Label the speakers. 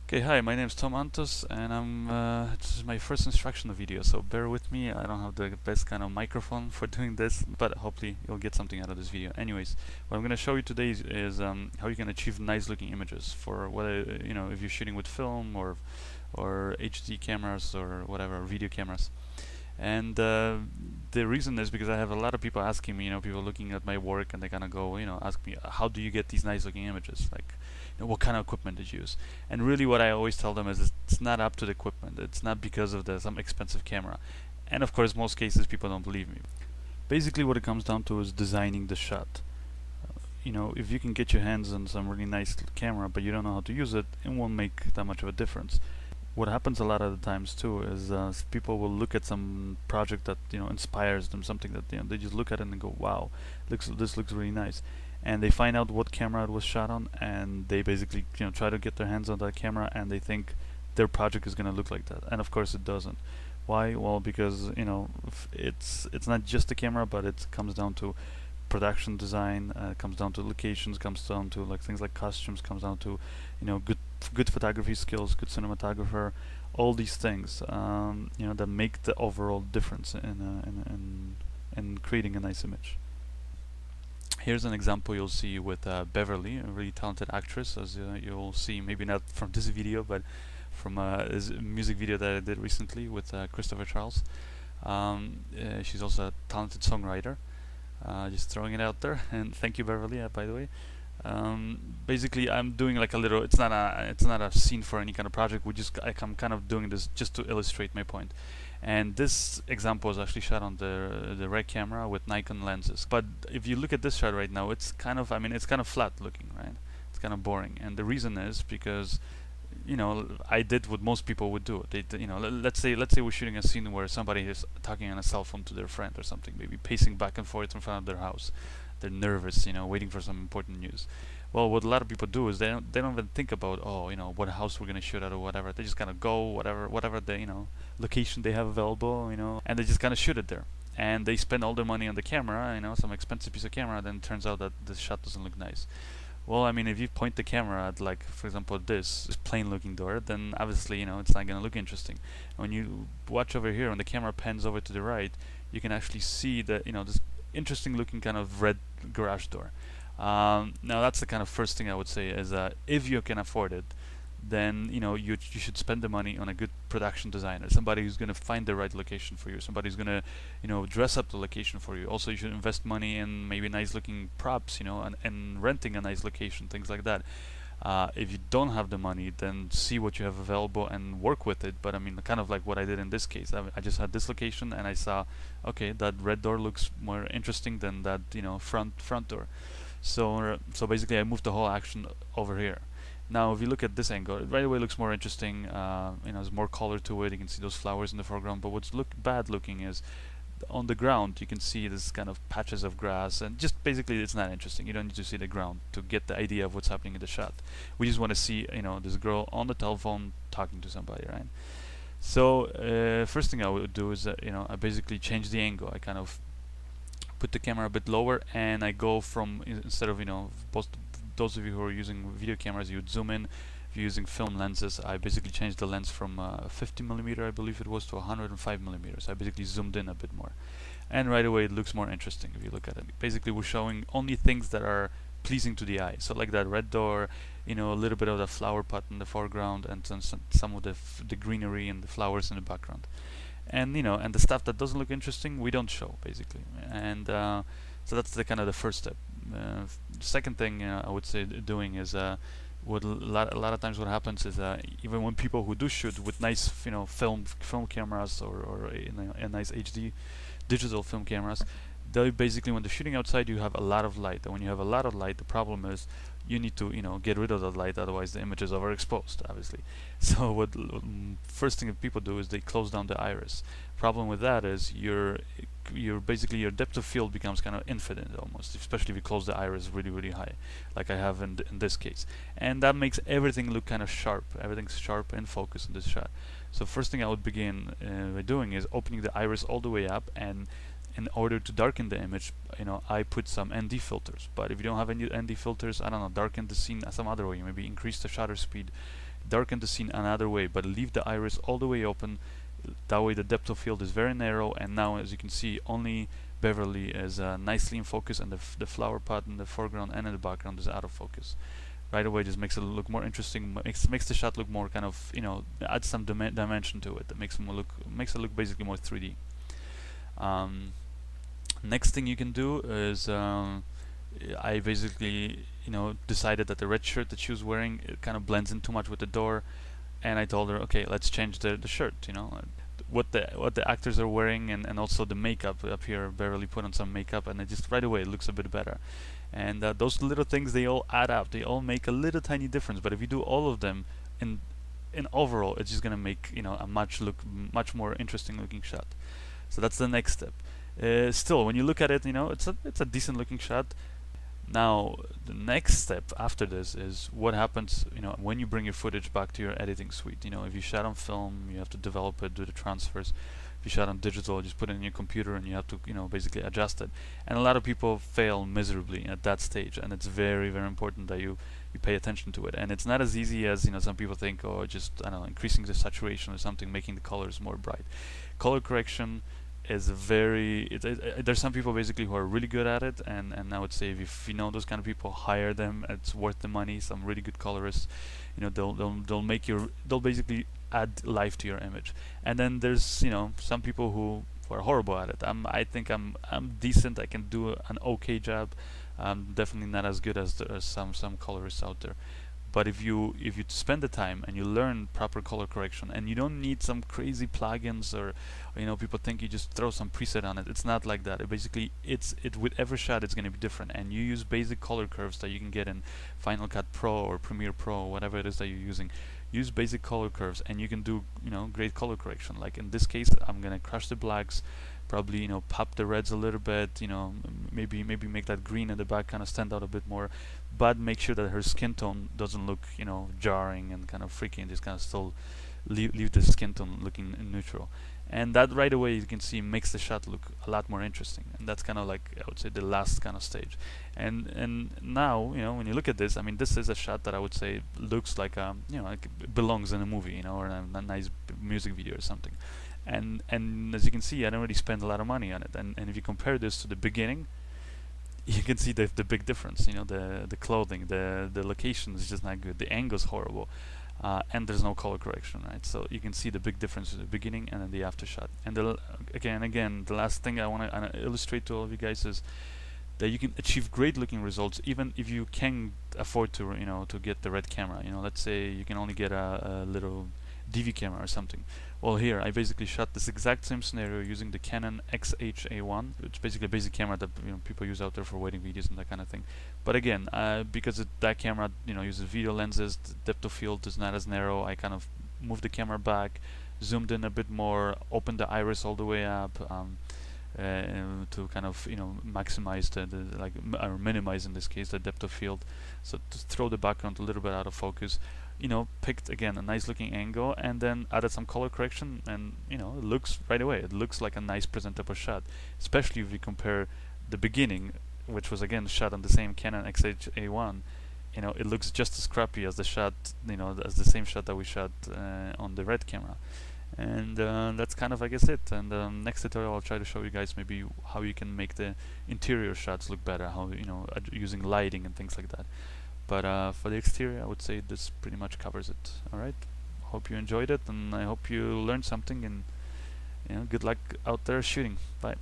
Speaker 1: Okay, hi, my name is Tom Antos, and this is my first instructional video, so bear with me. I don't have the best kind of microphone for doing this, but hopefully you'll get something out of this video. Anyways, what I'm going to show you today is how you can achieve nice looking images for whether, if you're shooting with film or HD cameras or whatever, video cameras. And the reason is because I have a lot of people asking me, people looking at my work, and they kind of go, ask me, how do you get these nice looking images? Like, what kind of equipment did you use? And really, what I always tell them is it's not up to the equipment. It's not because of some expensive camera. And of course, most cases people don't believe me. Basically, what it comes down to is designing the shot. If you can get your hands on some really nice camera, but you don't know how to use it, it won't make that much of a difference. What happens a lot of the times too is people will look at some project that inspires them, something that they just look at it and go, wow, this looks really nice, and they find out what camera it was shot on, and they basically try to get their hands on that camera, and they think their project is going to look like that, and of course it doesn't. Why? Well, because it's not just the camera, but it comes down to production design, comes down to locations, comes down to like things like costumes, comes down to good photography skills, good cinematographer, all these things that make the overall difference in creating a nice image. Here's an example you'll see with Beverly, a really talented actress, as you'll see, maybe not from this video, but from this music video that I did recently with Christopher Charles. She's also a talented songwriter. Just throwing it out there, and thank you, Beverly, by the way. Basically, I'm doing like a little. It's not a scene for any kind of project. I'm kind of doing this just to illustrate my point. And this example is actually shot on the Red camera with Nikon lenses. But if you look at this shot right now, it's kind of flat looking, right? It's kind of boring, and the reason is because I did what most people would do. Let's say we're shooting a scene where somebody is talking on a cell phone to their friend or something, maybe pacing back and forth in front of their house. They're nervous, waiting for some important news. Well, what a lot of people do is they don't even think about what house we're gonna shoot at or whatever. They just kind of go whatever the location they have available, and they just kind of shoot it there. And they spend all their money on the camera, some expensive piece of camera. Then it turns out that the shot doesn't look nice. Well, I mean, if you point the camera at, like, for example, this plain-looking door, then obviously, it's not going to look interesting. When you watch over here, when the camera pans over to the right, you can actually see that, this interesting-looking kind of red garage door. Now, that's the kind of first thing I would say is if you can afford it, then you should spend the money on a good production designer, somebody who's going to find the right location for you, somebody who's going to dress up the location for you. Also, you should invest money in maybe nice looking props, and renting a nice location, things like that. If you don't have the money, then see what you have available and work with it. But I mean, kind of like what I did in this case. I just had this location, and I saw, okay, that red door looks more interesting than that front door. So basically, I moved the whole action over here. Now, if you look at this angle, it right away looks more interesting. There's more color to it. You can see those flowers in the foreground. But what's bad looking is on the ground. You can see this kind of patches of grass, and just basically, it's not interesting. You don't need to see the ground to get the idea of what's happening in the shot. We just want to see, this girl on the telephone talking to somebody, right? So, first thing I would do is, I basically change the angle. I kind of put the camera a bit lower, and I go from instead of those of you who are using video cameras, you would zoom in. If you're using film lenses, I basically changed the lens from 50mm, I believe it was, to 105mm. I basically zoomed in a bit more, and right away it looks more interesting if you look at it. Basically, we're showing only things that are pleasing to the eye. So like that red door, a little bit of the flower pot in the foreground, and some of the greenery and the flowers in the background. And and the stuff that doesn't look interesting, we don't show, basically. And so that's the kind of the first step. The second thing I would say doing is what a lot of times what happens is even when people who do shoot with nice film cameras or a nice HD digital film cameras, they basically, when they're shooting outside, you have a lot of light, and when you have a lot of light, the problem is you need to get rid of that light, otherwise the image is overexposed, obviously. So what first thing that people do is they close down the iris. Problem with that is your basically your depth of field becomes kind of infinite almost, especially if you close the iris really high, like I have in this case, and that makes everything look kind of sharp. Everything's sharp and focused in this shot. So first thing I would begin by doing is opening the iris all the way up, and in order to darken the image, I put some ND filters. But if you don't have any ND filters, I don't know, darken the scene some other way. Maybe increase the shutter speed, darken the scene another way, but leave the iris all the way open. That way the depth of field is very narrow, and now as you can see, only Beverly is nicely in focus, and the flower pot in the foreground and in the background is out of focus. Right away, just makes it look more interesting, makes the shot look more kind of, adds some dimension to it. That makes it look basically more 3D. Next thing you can do is I basically decided that the red shirt that she was wearing, it kind of blends in too much with the door, and I told her, okay, let's change the shirt. What the actors are wearing, and also the makeup up here. Beverly put on some makeup, and it just right away it looks a bit better. And those little things, they all add up. They all make a little tiny difference. But if you do all of them in overall, it's just gonna make a much more interesting looking shot. So that's the next step. Still, when you look at it, it's a decent looking shot. Now, the next step after this is what happens, when you bring your footage back to your editing suite. If you shot on film, you have to develop it, do the transfers. If you shot on digital, just put it in your computer and you have to, basically adjust it. And a lot of people fail miserably at that stage, and it's very, very important that you pay attention to it. And it's not as easy as, some people think, just, I don't know, increasing the saturation or something, making the colors more bright. Color correction is there's some people basically who are really good at it, and I would say if you know those kind of people, hire them. It's worth the money. Some really good colorists, they'll basically add life to your image. And then there's some people who are horrible at it. I think I'm decent. I can do an okay job. I'm definitely not as good as some colorists out there. But if you spend the time and you learn proper color correction, and you don't need some crazy plugins or people think you just throw some preset on it. It's not like that. It with every shot it's going to be different, and you use basic color curves that you can get in Final Cut Pro or Premiere Pro, whatever it is that you're using. Use basic color curves and you can do great color correction. Like in this case, I'm going to crush the blacks, probably pop the reds a little bit, maybe make that green in the back kind of stand out a bit more, but make sure that her skin tone doesn't look jarring and kind of freaky, and just kind of still leave the skin tone looking neutral. And that right away, you can see, makes the shot look a lot more interesting. And that's kind of like, I would say, the last kind of stage. And now, when you look at this, I mean, this is a shot that I would say looks like like it belongs in a movie, or in a nice music video or something. And as you can see, I don't really spend a lot of money on it. And if you compare this to the beginning, you can see the big difference. The clothing, the location is just not good. The angle is horrible. And there's no color correction, right? So you can see the big difference in the beginning and then the after shot. And again, the last thing I want to illustrate to all of you guys is that you can achieve great looking results even if you can afford to to get the red camera. Let's say you can only get a little DV camera or something. Well, here I basically shot this exact same scenario using the Canon XH-A1. It's basically a basic camera that people use out there for wedding videos and that kind of thing. But again, because that camera uses video lenses, the depth of field is not as narrow. I kind of moved the camera back, zoomed in a bit more, opened the iris all the way up to kind of maximize or minimize in this case the depth of field. So to throw the background a little bit out of focus. Picked again a nice looking angle, and then added some color correction, and it looks right away. It looks like a nice presentable shot, especially if you compare the beginning, which was again shot on the same Canon XH-A1. It looks just as crappy as the shot, as the same shot that we shot on the red camera. And that's kind of, I guess, it. And next tutorial I'll try to show you guys maybe how you can make the interior shots look better, how using lighting and things like that. But for the exterior, I would say this pretty much covers it. Alright, hope you enjoyed it, and I hope you learned something, and good luck out there shooting. Bye.